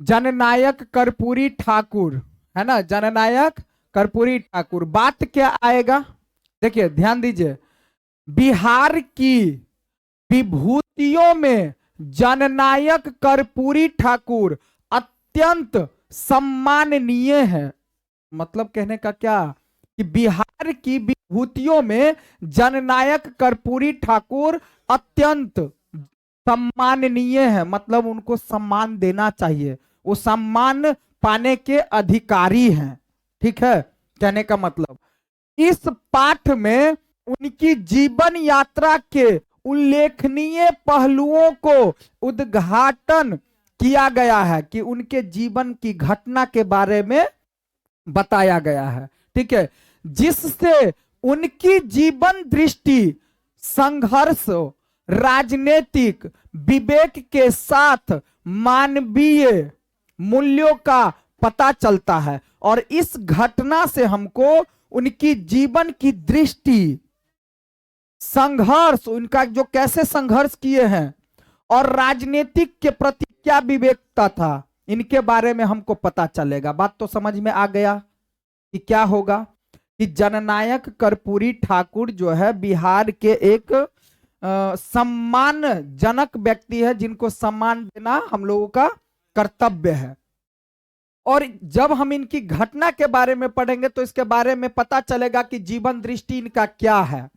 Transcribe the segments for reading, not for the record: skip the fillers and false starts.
जननायक कर्पूरी ठाकुर, है ना, जननायक कर्पूरी ठाकुर। बात क्या आएगा, देखिए ध्यान दीजिए, बिहार की विभूतियों में जननायक कर्पूरी ठाकुर अत्यंत सम्माननीय है। मतलब कहने का क्या कि बिहार की विभूतियों में जननायक कर्पूरी ठाकुर अत्यंत सम्माननीय है, मतलब उनको सम्मान देना चाहिए, वो सम्मान पाने के अधिकारी हैं। ठीक है, कहने का मतलब इस पाठ में उनकी जीवन यात्रा के उल्लेखनीय पहलुओं को उद्घाटन किया गया है, कि उनके जीवन की घटना के बारे में बताया गया है। ठीक है, जिससे उनकी जीवन दृष्टि संघर्ष, राजनीतिक विवेक के साथ मानवीय मूल्यों का पता चलता है। और इस घटना से हमको उनकी जीवन की दृष्टि, संघर्ष, उनका जो कैसे संघर्ष किए हैं और राजनीतिक के प्रति क्या विवेकता था, इनके बारे में हमको पता चलेगा। बात तो समझ में आ गया कि क्या होगा, कि जननायक कर्पूरी ठाकुर जो है बिहार के एक सम्मानजनक व्यक्ति है, जिनको सम्मान देना हम लोगों का कर्तव्य है। और जब हम इनकी घटना के बारे में पढ़ेंगे तो इसके बारे में पता चलेगा कि जीवन दृष्टि इनका क्या है,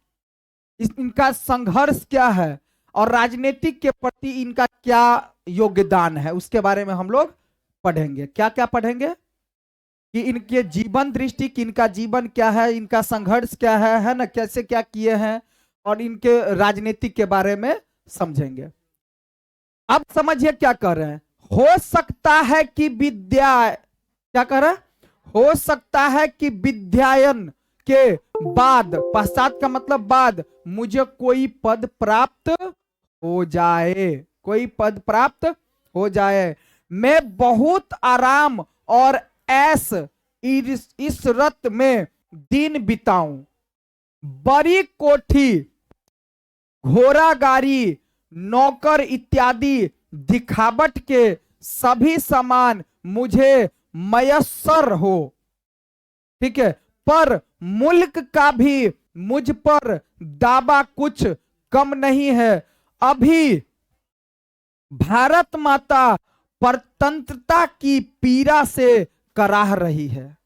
इनका संघर्ष क्या है और राजनीतिक के प्रति इनका क्या योगदान है, उसके बारे में हम लोग पढ़ेंगे। क्या क्या पढ़ेंगे, कि इनके जीवन दृष्टि, कि इनका जीवन क्या है, इनका संघर्ष क्या है ना, कैसे क्या किए हैं, और इनके राजनीतिक के बारे में समझेंगे। अब समझिए क्या कर रहे हैं। हो सकता है कि विद्या, क्या कर रहे हैं, हो सकता है कि विद्यायन के बाद, पश्चात का मतलब बाद, मुझे कोई पद प्राप्त हो जाए, कोई पद प्राप्त हो जाए, मैं बहुत आराम और ऐस इशरत में दिन बिताऊं, बड़ी कोठी, घोड़ा गाड़ी, नौकर इत्यादि दिखावट के सभी सामान मुझे मयस्सर हो। ठीक है, पर मुल्क का भी मुझ पर दावा कुछ कम नहीं है। अभी भारत माता परतंत्रता की पीड़ा से कराह रही है,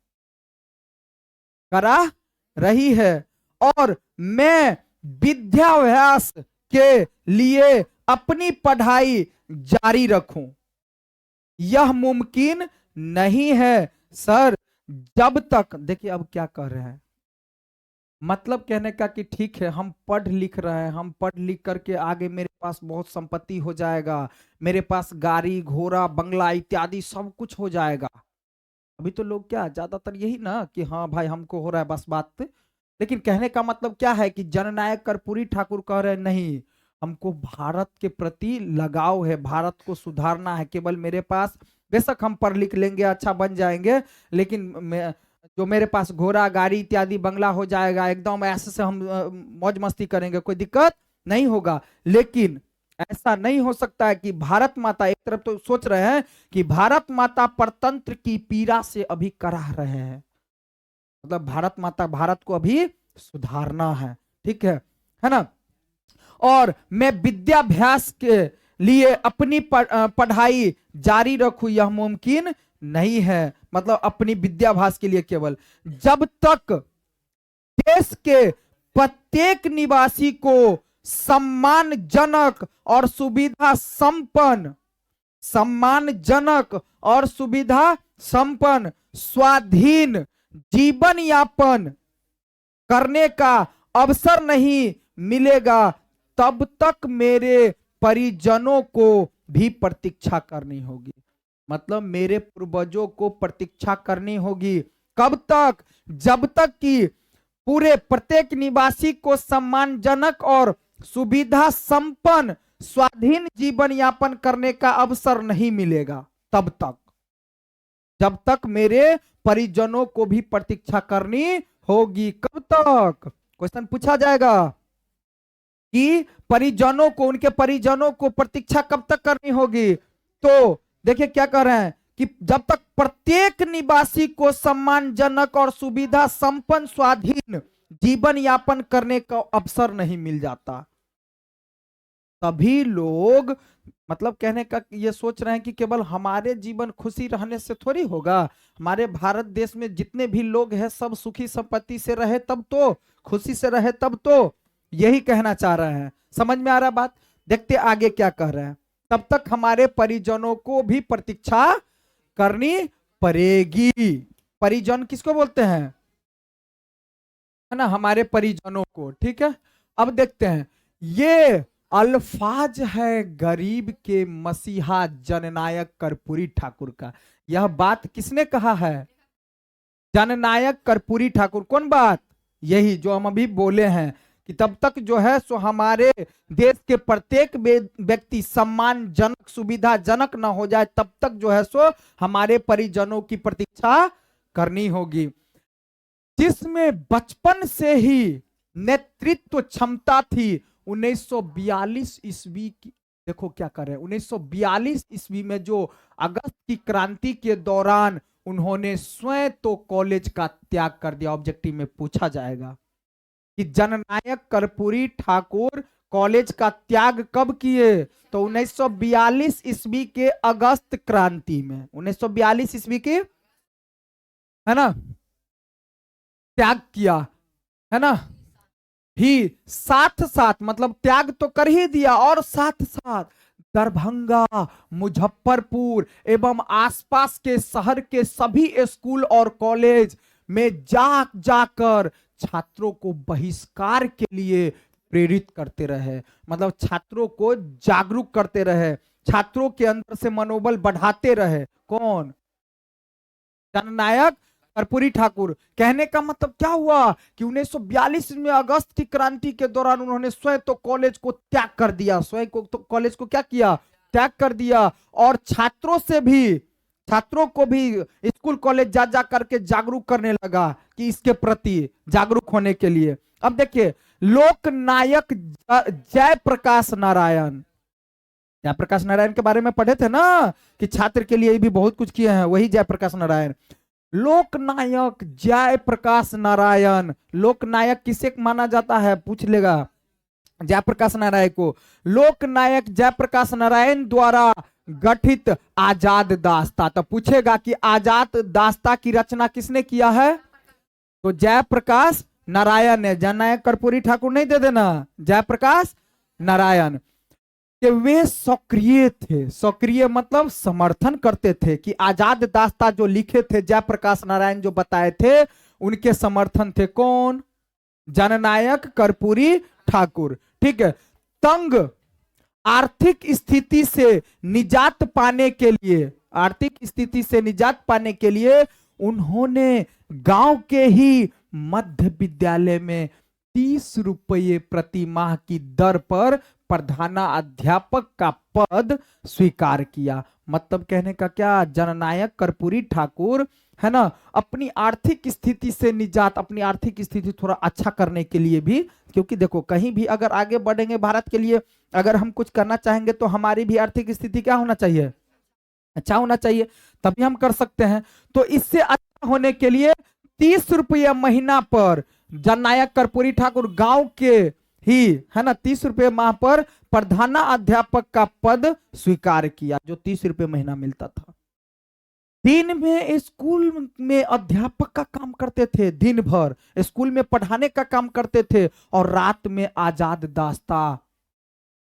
कराह रही है, और मैं विद्याभ्यास के लिए अपनी पढ़ाई जारी रखूं, यह मुमकिन नहीं है सर, जब तक, देखिए अब क्या कर रहे हैं, मतलब कहने का कि ठीक है हम पढ़ लिख रहे हैं, हम पढ़ लिख करके आगे मेरे पास बहुत संपत्ति हो जाएगा, मेरे पास गाड़ी घोड़ा बंगला इत्यादि सब कुछ हो जाएगा। अभी तो लोग क्या ज्यादातर यही ना कि हाँ भाई हमको हो रहा है बस बात। लेकिन कहने का मतलब क्या है कि जननायक कर्पूरी ठाकुर कह रहे हैं नहीं, हमको भारत के प्रति लगाव है, भारत को सुधारना है। केवल मेरे पास, बेशक हम पढ़ लिख लेंगे, अच्छा बन जाएंगे, लेकिन जो मेरे पास घोड़ा गाड़ी इत्यादि बंगला हो जाएगा, एकदम ऐसे से हम मौज मस्ती करेंगे, कोई दिक्कत नहीं होगा। लेकिन ऐसा नहीं हो सकता है कि भारत माता, एक तरफ तो सोच रहे हैं कि भारत माता परतंत्र की पीड़ा से अभी कराह रहे हैं, मतलब भारत माता, भारत को अभी सुधारना है। ठीक है ना, और मैं विद्याभ्यास के लिए अपनी पढ़ाई जारी रखूं, यह मुमकिन नहीं है, मतलब अपनी विद्याभ्यास के लिए केवल, जब तक देश के प्रत्येक निवासी को सम्मानजनक और सुविधा संपन्न, सम्मानजनक और सुविधा संपन्न स्वाधीन जीवन यापन करने का अवसर नहीं मिलेगा, तब तक मेरे परिजनों को भी प्रतीक्षा करनी होगी। मतलब मेरे पूर्वजों को प्रतीक्षा करनी होगी, कब तक, जब तक कि पूरे प्रत्येक निवासी को सम्मानजनक और सुविधा संपन्न स्वाधीन जीवन यापन करने का अवसर नहीं मिलेगा, तब तक, जब तक मेरे परिजनों को भी प्रतीक्षा करनी होगी। कब तक, क्वेश्चन पूछा जाएगा कि परिजनों को, उनके परिजनों को प्रतीक्षा कब तक करनी होगी। तो देखिए क्या कह रहे हैं कि जब तक प्रत्येक निवासी को सम्मानजनक और सुविधा संपन्न स्वाधीन जीवन यापन करने का अवसर नहीं मिल जाता, तभी लोग मतलब कहने का ये सोच रहे हैं कि केवल हमारे जीवन खुशी रहने से थोड़ी होगा, हमारे भारत देश में जितने भी लोग हैं सब सुखी संपत्ति से रहे तब तो, खुशी से रहे तब तो, यही कहना चाह रहे हैं। समझ में आ रहा बात? देखते आगे क्या कह रहे हैं। तब तक हमारे परिजनों को भी प्रतीक्षा करनी पड़ेगी। परिजन किसको बोलते हैं? है ना, हमारे परिजनों को। ठीक है, अब देखते हैं, ये अल्फाज है गरीब के मसीहा जननायक कर्पूरी ठाकुर का। यह बात किसने कहा है? जननायक कर्पूरी ठाकुर। कौन बात? यही जो हम अभी बोले हैं कि तब तक जो है सो हमारे देश के प्रत्येक व्यक्ति सम्मानजनक सुविधाजनक ना हो जाए तब तक जो है सो हमारे परिजनों की प्रतीक्षा करनी होगी। जिसमें बचपन से ही नेतृत्व क्षमता थी 1942 ईस्वी की। देखो क्या कर रहे हैं, 1942 ईस्वी में जो अगस्त की क्रांति के दौरान उन्होंने स्वयं तो कॉलेज का त्याग कर दिया। ऑब्जेक्टिव में पूछा जाएगा कि जननायक कर्पूरी ठाकुर कॉलेज का त्याग कब किए? तो 1942 ईस्वी के अगस्त क्रांति में, 1942 ईस्वी की, है ना, त्याग किया, है ना। ही साथ साथ मतलब त्याग तो कर ही दिया और साथ साथ दरभंगा, मुजफ्फरपुर एवं आसपास के शहर के सभी स्कूल और कॉलेज में जाकर छात्रों को बहिष्कार के लिए प्रेरित करते रहे। मतलब छात्रों को जागरूक करते रहे, छात्रों के अंदर से मनोबल बढ़ाते रहे। कौन? जननायक कर्पूरी ठाकुर। कहने का मतलब क्या हुआ कि 1942 में अगस्त की क्रांति के दौरान उन्होंने स्वयं तो कॉलेज को त्याग कर दिया, स्वयं को तो कॉलेज को क्या किया? त्याग कर दिया। और छात्रों को भी स्कूल कॉलेज जा करके जागरूक करने लगा कि इसके प्रति जागरूक होने के लिए। अब देखिए, लोकनायक जयप्रकाश नारायण, जयप्रकाश नारायण के बारे में पढ़े थे ना कि छात्र के लिए भी बहुत कुछ किए हैं, वही जयप्रकाश नारायण। लोकनायक जयप्रकाश नारायण, लोकनायक किसे माना जाता है? पूछ लेगा जयप्रकाश नारायण को। लोकनायक जयप्रकाश नारायण द्वारा गठित आजाद दास्ता। तो पूछेगा कि आजाद दास्ता की रचना किसने किया है? तो जयप्रकाश नारायण ने। जननायक कर्पूरी ठाकुर नहीं दे देना, जयप्रकाश नारायण। कि वे सक्रिय थे, सक्रिय मतलब समर्थन करते थे कि आजाद दास्ता जो लिखे थे जयप्रकाश नारायण जो बताए थे उनके समर्थन थे। कौन? जननायक कर्पूरी ठाकुर। ठीक है। तंग आर्थिक स्थिति से निजात पाने के लिए, आर्थिक स्थिति से निजात पाने के लिए उन्होंने गांव के ही मध्य विद्यालय में 30 रुपये प्रति माह की दर पर प्रधानाध्यापक का पद स्वीकार किया। मतलब कहने का क्या, जननायक कर्पूरी ठाकुर है ना, अपनी आर्थिक स्थिति से निजात, अपनी आर्थिक स्थिति थोड़ा अच्छा करने के लिए भी, क्योंकि देखो कहीं भी अगर आगे बढ़ेंगे भारत के लिए, अगर हम कुछ करना चाहेंगे तो हमारी भी आर्थिक स्थिति क्या होना चाहिए? अच्छा होना चाहिए, तभी हम कर सकते हैं। तो इससे अच्छा होने के लिए 30 रुपये महीना पर जननायक कर्पूरी ठाकुर गांव के ही, है ना, 30 रुपये माह पर प्रधानाध्यापक का पद स्वीकार किया, जो 30 रुपये महीना मिलता था। दिन में स्कूल में अध्यापक का काम करते थे, दिन भर स्कूल में पढ़ाने का काम करते थे, और रात में आजाद दास्ता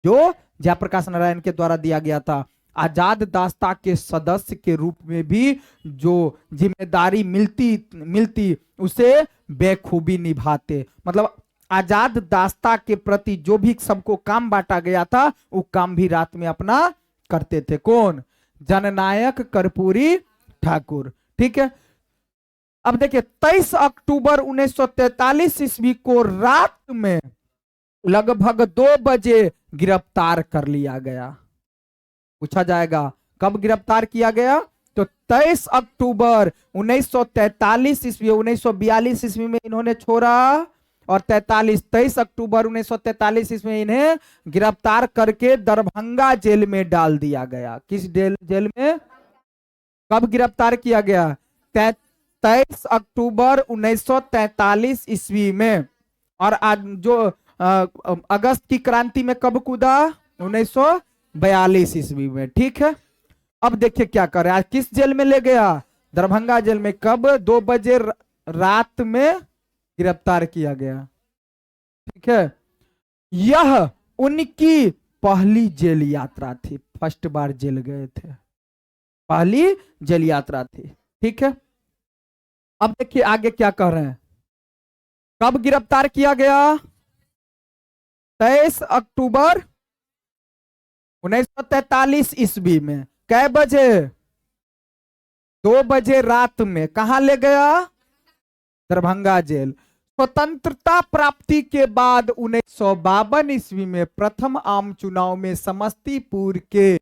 जो जयप्रकाश नारायण के द्वारा दिया गया था, आजाद दास्ता के सदस्य के रूप में भी जो जिम्मेदारी मिलती उसे बेखूबी निभाते। मतलब आजाद दास्ता के प्रति जो भी सबको काम बांटा गया था वो काम भी रात में अपना करते थे। कौन? जननायक कर्पूरी ठाकुर। ठीक है। अब देखिए 23 अक्टूबर 1943 ईस्वी को रात में लगभग 2 बजे गिरफ्तार कर लिया गया। पूछा जाएगा कब गिरफ्तार किया गया? तो 23 अक्टूबर 1943 ईस्वी, 1942 ईस्वी में इन्होंने छोड़ा और 23 अक्टूबर 1943 ईस्वी में इन्हें गिरफ्तार करके दरभंगा जेल में डाल दिया गया। किस जेल में? कब गिरफ्तार किया गया? 23 अक्टूबर 1943 ईस्वी में। और आज जो अगस्त की क्रांति में कब कूदा? 1942 ईस्वी में। ठीक है, अब देखिए क्या करे। आज किस जेल में ले गया? दरभंगा जेल में। कब? 2 बजे रात में गिरफ्तार किया गया। ठीक है, यह उनकी पहली जेल यात्रा थी। फर्स्ट बार जेल गए थे, पहली जेल यात्रा थी। ठीक है, अब देखिए आगे क्या कह रहे हैं। कब गिरफ्तार किया गया? 23 अक्टूबर 1943 ईस्वी में। कै बजे? 2 बजे रात में। कहां ले गया? दरभंगा जेल। स्वतंत्रता प्राप्ति के बाद 1952 ईस्वी में प्रथम आम चुनाव में समस्तीपुर के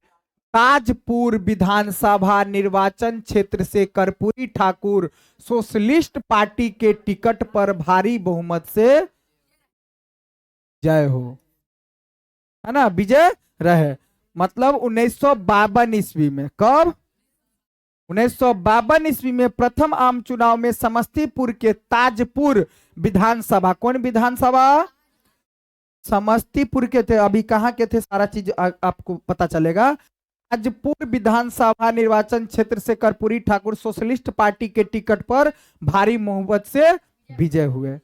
ताजपुर विधानसभा निर्वाचन क्षेत्र से कर्पूरी ठाकुर सोशलिस्ट पार्टी के टिकट पर भारी बहुमत से जय हो, है ना, विजय रहे। मतलब 1952 ईस्वी में। कब? 1952 ईस्वी में प्रथम आम चुनाव में समस्तीपुर के ताजपुर विधानसभा। कौन विधानसभा? समस्तीपुर के थे। अभी कहां के थे सारा चीज आपको पता चलेगा। ताजपुर विधानसभा निर्वाचन क्षेत्र से कर्पूरी ठाकुर सोशलिस्ट पार्टी के टिकट पर भारी बहुमत से विजय हुए।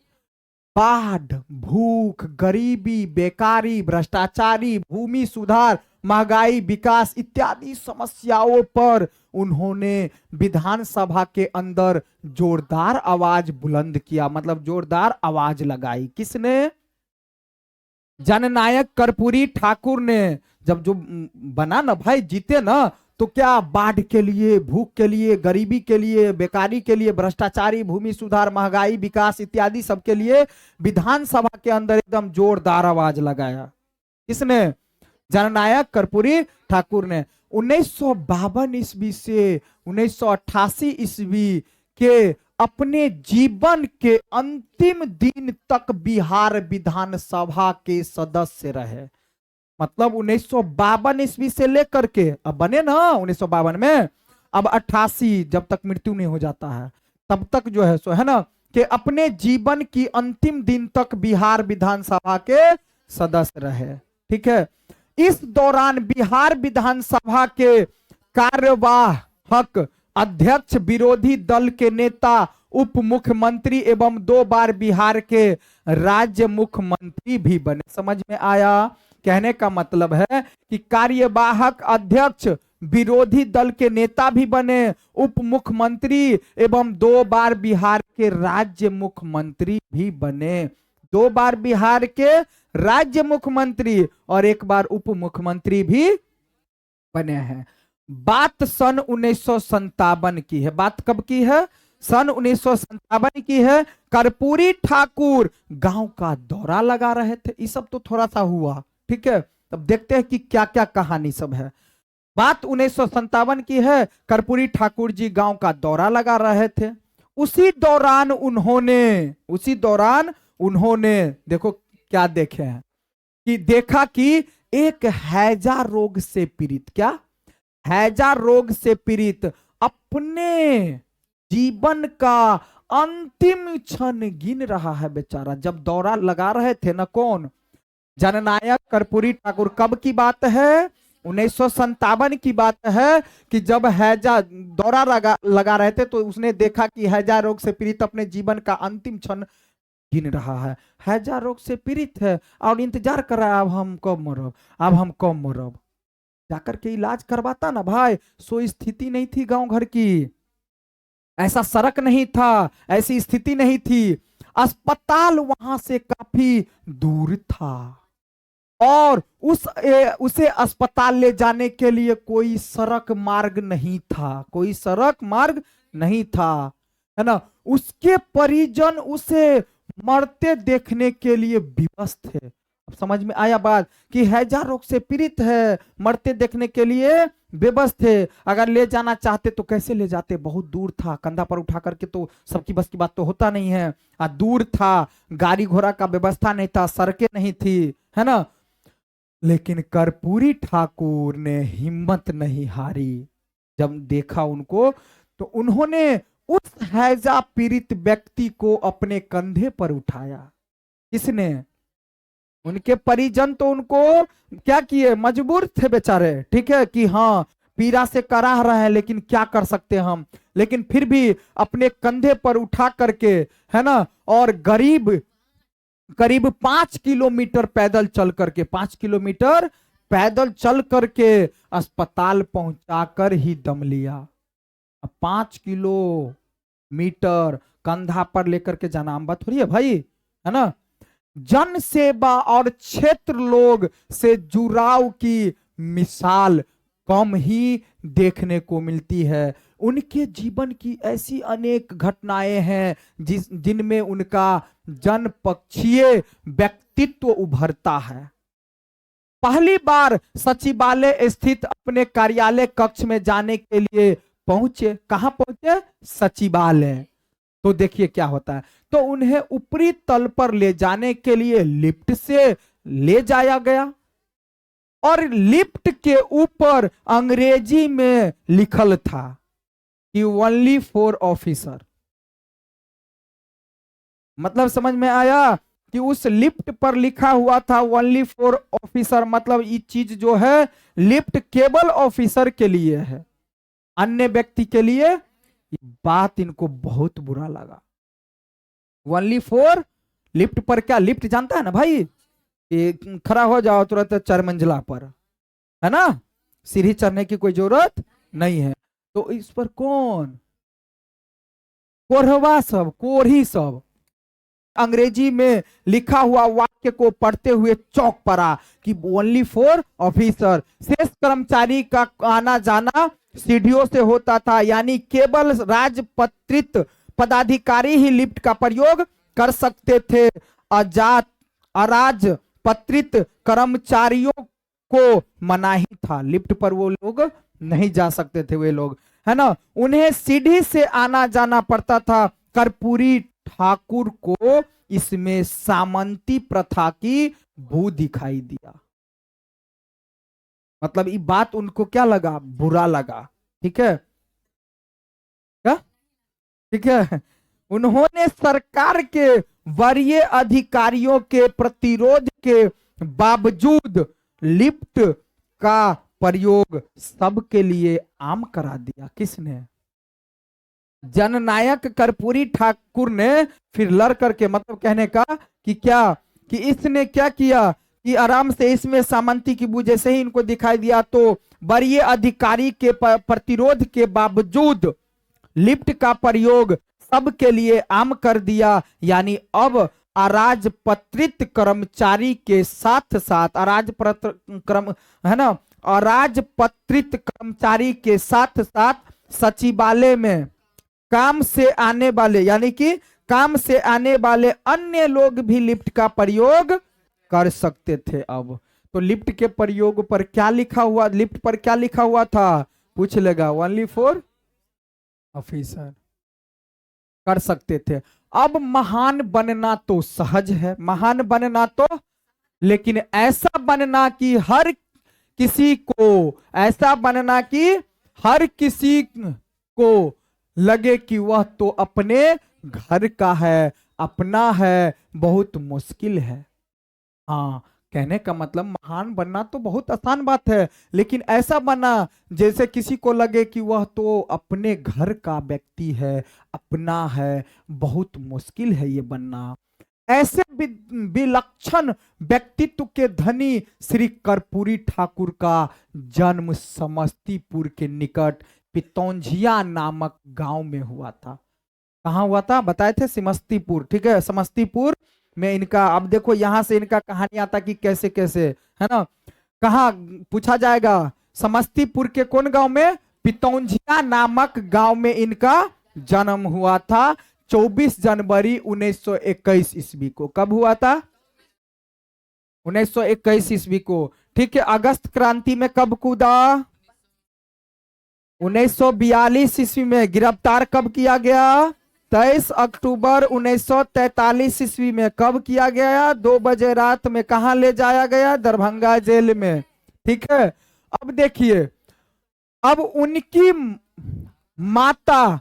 बाढ़, भूख, गरीबी, बेकारी, भ्रष्टाचारी, भूमि सुधार, महंगाई, विकास इत्यादि समस्याओं पर उन्होंने विधानसभा के अंदर जोरदार आवाज बुलंद किया। मतलब जोरदार आवाज लगाई। किसने? जननायक कर्पूरी ठाकुर ने। जब जो बना ना भाई, जीते ना, तो क्या बाढ़ के लिए, भूख के लिए, गरीबी के लिए, बेकारी के लिए, भ्रष्टाचारी, भूमि सुधार, महंगाई, विकास इत्यादि सबके लिए विधानसभा के अंदर एकदम जोरदार आवाज लगाया। किसने? जननायक कर्पूरी ठाकुर ने। 1952 ईस्वी से 1988 ईस्वी के अपने जीवन के अंतिम दिन तक बिहार विधानसभा के सदस्य रहे। मतलब 1952 ईस्वी से लेकर के अब बने ना 1952 में, अब 88 जब तक मृत्यु नहीं हो जाता है तब तक जो है सो, है ना, कि अपने जीवन की अंतिम दिन तक बिहार विधानसभा के सदस्य रहे। ठीक है, इस दौरान बिहार विधानसभा के कार्यवाहक अध्यक्ष, विरोधी दल के नेता, उप मुख्यमंत्री एवं 2 बार बिहार के राज्य मुख्यमंत्री भी बने। समझ में आया? कहने का मतलब है कि कार्यवाहक अध्यक्ष, विरोधी दल के नेता भी बने, उप मुख्यमंत्री एवं 2 बार बिहार के राज्य मुख्यमंत्री भी बने। 2 बार बिहार के राज्य मुख्यमंत्री और 1 बार उप मुख्यमंत्री भी बने हैं। बात सन 1957 की है। बात कब की है? सन 1957 की है। कर्पूरी ठाकुर गांव का दौरा लगा रहे थे। ये सब तो थोड़ा सा हुआ। ठीक है, तब देखते हैं कि क्या क्या कहानी सब है। बात 1957 की है। कर्पूरी ठाकुर जी गांव का दौरा लगा रहे थे। उसी दौरान उन्होंने देखो क्या देखे हैं कि देखा कि एक हैजा रोग से पीड़ित, क्या हैजा रोग से पीड़ित अपने जीवन का अंतिम क्षण गिन रहा है बेचारा। जब दौरा लगा रहे थे ना, कौन? जननायक कर्पूरी ठाकुर। कब की बात है? 1957 की बात है कि जब हैजा दौरा लगा रहे थे तो उसने देखा कि हैजा रोग से पीड़ित अपने जीवन का अंतिम क्षण गिन रहा है। हैजा रोग से पीड़ित है और इंतजार कर रहा है, अब हम कब मरब। जाकर के इलाज करवाता ना भाई। सो स्थिति नहीं थी गांव घर की, ऐसा सड़क नहीं था, ऐसी स्थिति नहीं थी। अस्पताल वहां से काफी दूर था और उसे अस्पताल ले जाने के लिए कोई सड़क मार्ग नहीं था, है ना। उसके परिजन उसे मरते देखने के लिए विवश थे। अब समझ में आया बात कि हैजा रोग से पीड़ित है, मरते देखने के लिए बेबस थे। अगर ले जाना चाहते तो कैसे ले जाते? बहुत दूर था, कंधा पर उठा करके तो सबकी बस की बात तो होता नहीं है। दूर था, गाड़ी घोड़ा का व्यवस्था नहीं था, सड़कें नहीं थी, है ना। लेकिन कर्पूरी ठाकुर ने हिम्मत नहीं हारी। जब देखा उनको तो उन्होंने उस हैजा पीड़ित व्यक्ति को अपने कंधे पर उठाया। किसने? उनके परिजन तो उनको क्या किए, मजबूर थे बेचारे, ठीक है कि हाँ पीड़ा से कराह रहे हैं लेकिन क्या कर सकते हैं हम, लेकिन फिर भी अपने कंधे पर उठा करके, है ना, और करीब 5 किलोमीटर पैदल चल करके, 5 किलोमीटर पैदल चल करके अस्पताल पहुंचाकर ही दम लिया। 5 किलोमीटर कंधा पर लेकर के जाना आम बात हो रही है भाई, है ना। जन सेवा और क्षेत्र लोग से जुड़ाव की मिसाल कम ही देखने को मिलती है। उनके जीवन की ऐसी अनेक घटनाएं हैं जिनमें उनका जनपक्षीय व्यक्तित्व उभरता है। पहली बार सचिवालय स्थित अपने कार्यालय कक्ष में जाने के लिए पहुंचे। कहां पहुंचे? सचिवालय। तो देखिए क्या होता है, तो उन्हें ऊपरी तल पर ले जाने के लिए लिफ्ट से ले जाया गया और लिफ्ट के ऊपर अंग्रेजी में लिखल था कि ओनली फॉर ऑफिसर। मतलब समझ में आया कि उस लिफ्ट पर लिखा हुआ था ओनली फॉर ऑफिसर, मतलब ये चीज जो है लिफ्ट केवल ऑफिसर के लिए है, अन्य व्यक्ति के लिए। बात इनको बहुत बुरा लगा। ओनली फॉर लिफ्ट पर क्या, लिफ्ट जानता है ना भाई, खड़ा हो जाओ तुरंत 4 मंजिला पर, है ना, सीढ़ी चढ़ने की कोई जरूरत नहीं है। तो इस पर कौन, कोरहवा सब, कोरही सब अंग्रेजी में लिखा हुआ वाक्य को पढ़ते हुए चौंक पड़ा कि ओनली फॉर ऑफिसर। शेष कर्मचारी का आना जाना सीढ़ियों से होता था, यानी केवल राजपत्रित पदाधिकारी ही लिफ्ट का प्रयोग कर सकते थे। अराजपत्रित कर्मचारियों को मनाही था, लिफ्ट पर वो लोग नहीं जा सकते थे, वे लोग, है ना। उन्हें सीढ़ी से आना जाना पड़ता था। कर्पूरी ठाकुर को इसमें सामंती प्रथा की बू दिखाई दिया। मतलब ये बात उनको क्या लगा, बुरा लगा, ठीक है क्या, ठीक है। उन्होंने सरकार के वरीय अधिकारियों के प्रतिरोध के बावजूद लिफ्ट का प्रयोग सबके लिए आम करा दिया। किसने? जननायक कर्पूरी ठाकुर ने फिर लड़ करके, मतलब कहने का कि क्या, कि इसने क्या किया कि आराम से इसमें सामंती की बू जैसे ही इनको दिखाई दिया तो वरीय अधिकारी के प्रतिरोध के बावजूद लिफ्ट का प्रयोग सबके लिए आम कर दिया। यानी अब अराजपत्रित कर्मचारी के साथ साथ अराजपत्रित कर्मचारी के साथ साथ सचिवालय में काम से आने वाले, यानी कि काम से आने वाले अन्य लोग भी लिफ्ट का प्रयोग कर सकते थे। अब तो लिफ्ट के प्रयोग पर क्या लिखा हुआ, लिफ्ट पर क्या लिखा हुआ था, पूछ लेगा, ओनली फॉर ऑफिसर, कर सकते थे। अब महान बनना तो सहज है, महान बनना तो, लेकिन ऐसा बनना कि हर किसी को, ऐसा बनना कि हर किसी को लगे कि वह तो अपने घर का है, अपना है, बहुत मुश्किल है। हाँ, कहने का मतलब महान बनना तो बहुत आसान बात है, लेकिन ऐसा बनना जैसे किसी को लगे कि वह तो अपने घर का व्यक्ति है, अपना है, बहुत मुश्किल है ये बनना। ऐसे विलक्षण व्यक्तित्व के धनी श्री कर्पूरी ठाकुर का जन्म समस्तीपुर के निकट पितौंझिया नामक गांव में हुआ था। कहाँ हुआ था बताए थे, समस्तीपुर, ठीक है, समस्तीपुर में इनका, अब देखो यहां से इनका कहानी आता कि कैसे कैसे, है ना, कहाँ पूछा जाएगा, समस्तीपुर के कौन गांव में, पितौंझिया नामक गांव में इनका जन्म हुआ था 24 जनवरी 1921 ईस्वी को। कब हुआ था? 1921 ईस्वी को, ठीक है। अगस्त क्रांति में कब कूदा? 1942 ईस्वी में। गिरफ्तार कब किया गया? 23 अक्टूबर 1943 ईस्वी में। कब किया गया? 2 बजे रात में। कहां ले जाया गया? दरभंगा जेल में, ठीक है। अब देखिए, अब उनकी माता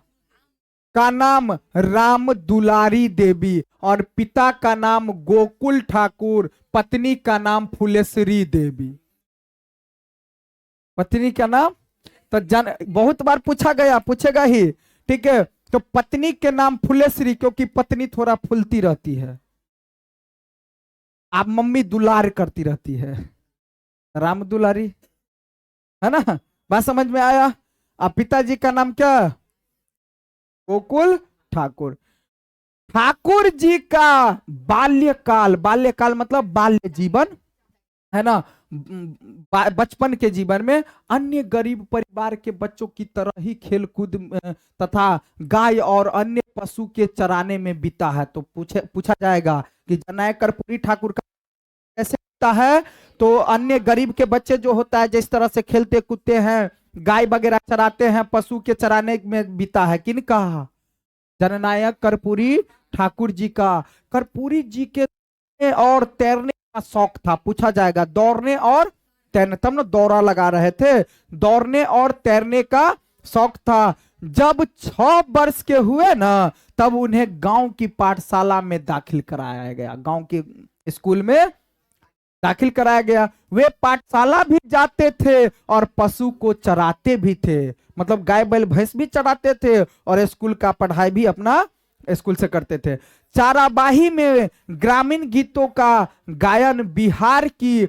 का नाम राम दुलारी देवी और पिता का नाम गोकुल ठाकुर, पत्नी का नाम फुलेश्वरी देवी। पत्नी का नाम तो बहुत बार पूछा गया, पूछेगा ही, ठीक है। तो पत्नी के नाम फुलेश्वरी, क्योंकि पत्नी थोड़ा फूलती रहती है, आप मम्मी दुलार करती रहती है, राम दुलारी, है ना। बात समझ में आया। अब पिताजी का नाम क्या? गोकुल ठाकुर। ठाकुर जी का बाल्यकाल, बाल्यकाल मतलब बाल्य जीवन, है ना, बचपन के जीवन में अन्य गरीब परिवार के बच्चों की तरह ही खेलकूद तथा गाय और अन्य पशु के चराने में बीता है। तो पूछा जाएगा कि जननायक कर्पूरी ठाकुर का कैसे बीता है? तो अन्य गरीब के बच्चे जो होता है जिस तरह से खेलते कूदते हैं, गाय वगैरह चराते हैं, पशु के चराने में बीता है। किन का? जननायक कर्पूरी ठाकुर जी का। कर्पूरी जी के और तैरने का शौक था। पूछा जाएगा दौड़ने और तैरने, तब ना दौरा लगा रहे थे, दौड़ने और तैरने का शौक था। जब 6 वर्ष के हुए ना, तब उन्हें गांव की पाठशाला में दाखिल कराया गया, गांव के स्कूल में दाखिल कराया गया। वे पाठशाला भी जाते थे और पशु को चराते भी थे, मतलब गाय बैल भैंस भी चराते थे और स्कूल का पढ़ाई भी अपना स्कूल से करते थे। चाराबाही में ग्रामीण गीतों का गायन बिहार की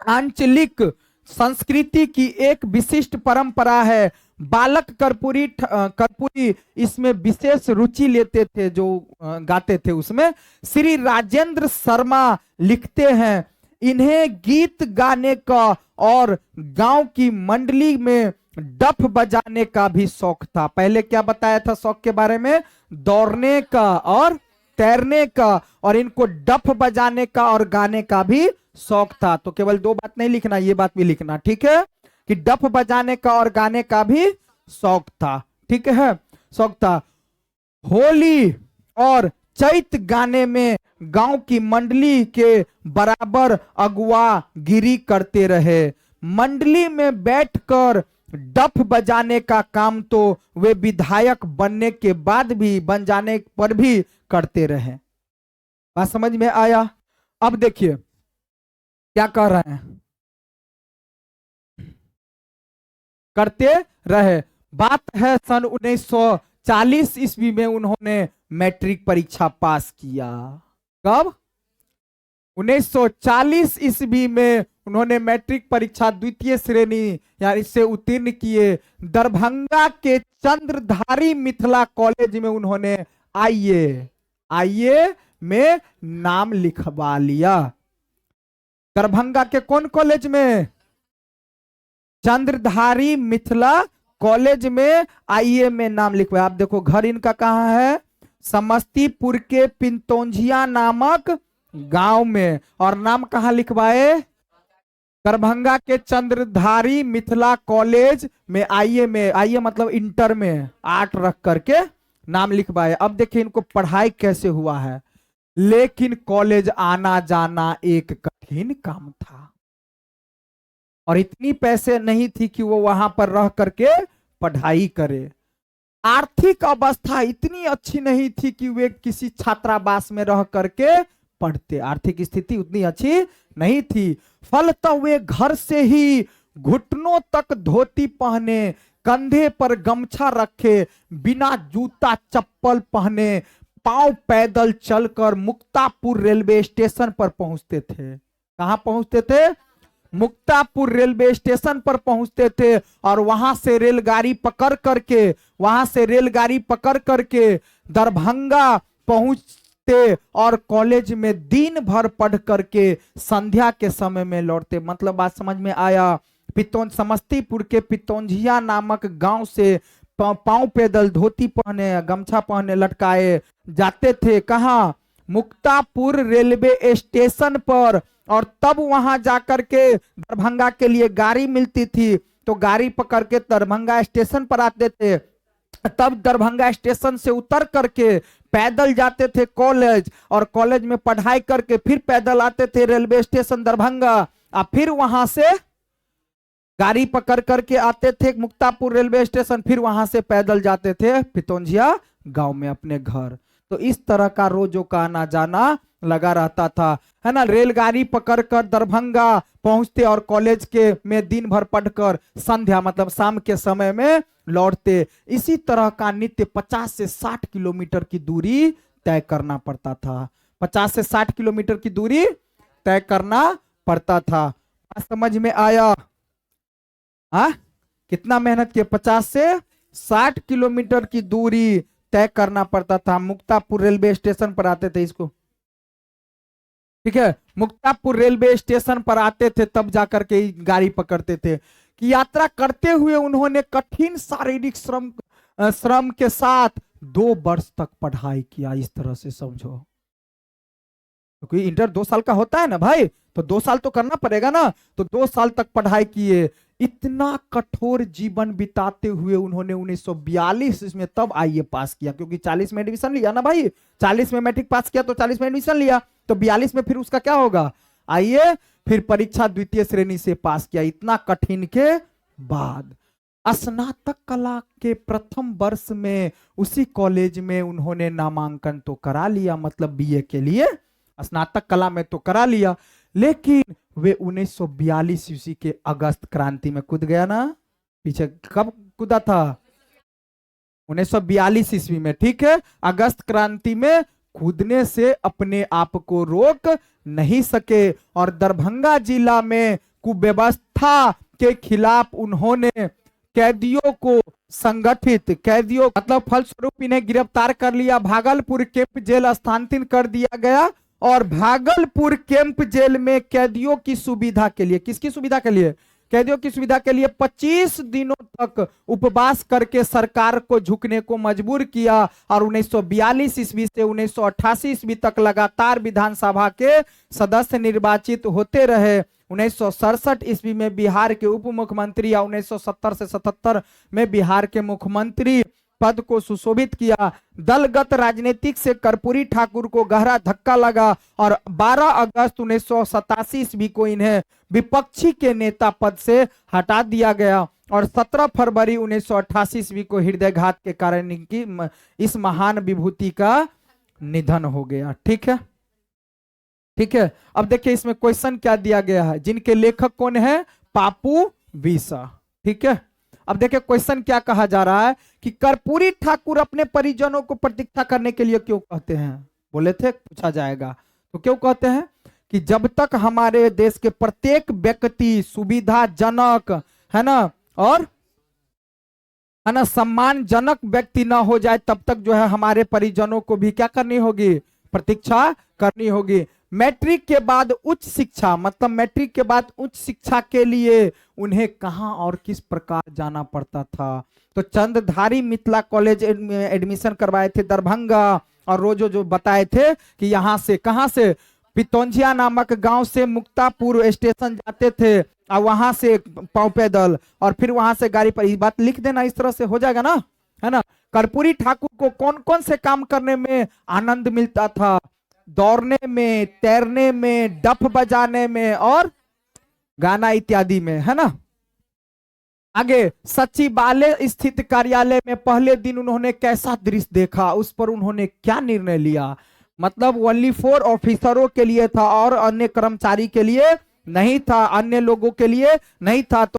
आंचलिक संस्कृति की एक विशिष्ट परंपरा है। बालक कर्पूरी इसमें विशेष रुचि लेते थे, जो गाते थे उसमें। श्री राजेंद्र शर्मा लिखते हैं, इन्हें गीत गाने का और गांव की मंडली में डफ बजाने का भी शौक था। पहले क्या बताया था शौक के बारे में? दौड़ने का और तैरने का, और इनको डफ बजाने का और गाने का भी शौक था। तो केवल 2 बात नहीं लिखना, ये बात भी लिखना, ठीक है, कि डफ बजाने का और गाने का भी शौक था, ठीक है, शौक था। होली और चैत गाने में गांव की मंडली के बराबर अगुआ गिरी करते रहे। मंडली में बैठकर डफ बजाने का काम तो वे विधायक बनने के बाद भी, बन जाने पर भी करते रहे। बात समझ में आया? अब देखिए क्या कह रहे हैं, करते रहे। बात है सन 1940 ईस्वी में उन्होंने मैट्रिक परीक्षा पास किया। कब? 1940 ईस्वी में उन्होंने मैट्रिक परीक्षा द्वितीय श्रेणी यानी इससे उत्तीर्ण किए। दरभंगा के चंद्रधारी मिथिला कॉलेज में उन्होंने आईए में नाम लिखवा लिया। दरभंगा के कौन कॉलेज में? चंद्रधारी मिथिला कॉलेज में आईए में नाम लिखवाया। आप देखो घर इनका कहाँ है? समस्तीपुर के पिंतौंझिया नामक गांव में। और नाम कहाँ लिखवाए? दरभंगा के चंद्रधारी मिथिला कॉलेज में आईए में, आईए मतलब इंटर में 8 रख करके नाम लिखवाए। अब देखिए इनको पढ़ाई कैसे हुआ है। लेकिन कॉलेज आना जाना एक कठिन काम था और इतनी पैसे नहीं थी कि वो वहां पर रह करके पढ़ाई करे। आर्थिक अवस्था इतनी अच्छी नहीं थी कि वे किसी छात्रावास में रह करके पढ़ते। आर्थिक स्थिति उतनी अच्छी नहीं थी। फलतः वे घर से ही घुटनों तक धोती पहने, कंधे पर गमछा रखे, बिना जूता चप्पल पहने, पांव पैदल चलकर मुक्तापुर रेलवे स्टेशन पर पहुंचते थे। कहां पहुंचते थे? मुक्तापुर रेलवे स्टेशन पर पहुंचते थे और वहां से रेलगाड़ी पकड़ करके दरभंगा पहुंचते और कॉलेज में दिन भर पढ़ करके संध्या के समय में लौटते। मतलब बात समझ में आया? समस्तीपुर के पितौंझिया नामक गांव से पांव पैदल धोती पहने, गमछा पहने लटकाए जाते थे। कहां? मुक्तापुर रेलवे स्टेशन पर। और तब वहां जाकर के दरभंगा के लिए गाड़ी मिलती थी, तो गाड़ी पकड़ के दरभंगा स्टेशन पर आते थे। तब दरभंगा स्टेशन से उतर करके पैदल जाते थे कॉलेज, और कॉलेज में पढ़ाई करके फिर पैदल आते थे रेलवे स्टेशन दरभंगा, और फिर वहां से गाड़ी पकड़ करके आते थे मुक्तापुर रेलवे स्टेशन, फिर वहां से पैदल जाते थे पितौंझिया गांव में अपने घर। तो इस तरह का रोजों का आना जाना लगा रहता था, है ना। रेलगाड़ी पकड़कर दरभंगा पहुंचते और कॉलेज के में दिन भर पढ़कर संध्या मतलब शाम के समय में लौटते। इसी तरह का नित्य 50 से 60 किलोमीटर की दूरी तय करना पड़ता था। 50 से 60 किलोमीटर की दूरी तय करना पड़ता था। समझ में आया? हाँ, कितना मेहनत किए? 50 से 60 किलोमीटर की दूरी तय करना पड़ता था। मुक्तापुर रेलवे स्टेशन पर आते थे, इसको ठीक है, मुक्तापुर रेलवे स्टेशन पर आते थे, तब जाकर के गाड़ी पकड़ते थे। कि यात्रा करते हुए उन्होंने कठिन शारीरिक श्रम के साथ 2 वर्ष तक पढ़ाई किया। इस तरह से समझो, क्योंकि इंटर 2 साल का होता है ना भाई, तो 2 साल तो करना पड़ेगा ना। तो 2 साल तक पढ़ाई किए। इतना कठोर जीवन बिताते हुए उन्होंने 1942 में तब आईए पास किया, क्योंकि 40 में एडमिशन लिया ना भाई, 40 में मैट्रिक पास किया तो 40 में एडमिशन लिया, तो 42 में फिर उसका क्या होगा, आईए फिर परीक्षा द्वितीय श्रेणी से पास किया। इतना कठिन के बाद स्नातक कला के प्रथम वर्ष में उसी कॉलेज में उन्होंने नामांकन तो करा लिया, मतलब बीए के लिए स्नातक कला में तो करा लिया। लेकिन वे 1942 ईस्वी के अगस्त क्रांति में कूद गया ना। पीछे कब कूदा था? 1942 ईस्वी में, ठीक है। अगस्त क्रांति में कूदने से अपने आप को रोक नहीं सके और दरभंगा जिला में कुव्यवस्था के खिलाफ उन्होंने कैदियों को संगठित, कैदियों मतलब फलस्वरूप इन्हें गिरफ्तार कर लिया, भागलपुर कैंप जेल स्थानांतरित कर दिया गया। और भागलपुर कैंप जेल में कैदियों की सुविधा के लिए, किसकी सुविधा के लिए? कैदियों की सुविधा के लिए 25 दिनों तक उपवास करके सरकार को झुकने को मजबूर किया। और 1942 ईस्वी से 1988 ईस्वी तक लगातार विधानसभा के सदस्य निर्वाचित होते रहे। 1967 ईस्वी में बिहार के उप मुख्यमंत्री या 1970 से 77 में बिहार के मुख्यमंत्री पद को सुशोभित किया। दलगत राजनीतिक से कर्पूरी ठाकुर को गहरा धक्का लगा और 12 अगस्त 1987 ईस्वी को इन्हें विपक्षी के नेता पद से हटा दिया गया और 17 फरवरी 1988 ईस्वी को हृदयघात के कारण इनकी इस महान विभूति का निधन हो गया। ठीक है, ठीक है। अब देखिए इसमें क्वेश्चन क्या दिया गया है, जिनके लेखक कौन है? पापू विसा। ठीक है, अब देखिए क्वेश्चन क्या कहा जा रहा है कि कर्पूरी ठाकुर अपने परिजनों को प्रतीक्षा करने के लिए क्यों कहते हैं? बोले थे पूछा जाएगा, तो क्यों कहते हैं कि जब तक हमारे देश के प्रत्येक व्यक्ति सुविधाजनक है ना और है ना सम्मानजनक व्यक्ति ना हो जाए, तब तक जो है हमारे परिजनों को भी क्या करनी होगी? प्रतीक्षा करनी होगी। मैट्रिक के बाद उच्च शिक्षा, मतलब मैट्रिक के बाद उच्च शिक्षा के लिए उन्हें कहां और किस प्रकार जाना पड़ता था? तो चंद्रधारी मिथिला कॉलेज में एडमिशन करवाए थे दरभंगा, और रोजो जो बताए थे कि यहां से कहां से पितौंझिया नामक गांव से मुक्तापुर स्टेशन जाते थे और वहां से पांव पैदल और फिर वहां से गाड़ी पर। इस बात लिख देना, इस तरह से हो जाएगा ना, है ना। कर्पूरी ठाकुर को कौन कौन से काम करने में आनंद मिलता था? दौड़ने में, तैरने में, डफ बजाने में और गाना इत्यादि में, है ना। आगे सचिवालय स्थित कार्यालय में पहले दिन उन्होंने कैसा दृश्य देखा, उस पर उन्होंने क्या निर्णय लिया? मतलब ओनली फॉर ऑफिसरों के लिए था और अन्य कर्मचारी के लिए नहीं था, अन्य लोगों के लिए नहीं था। तो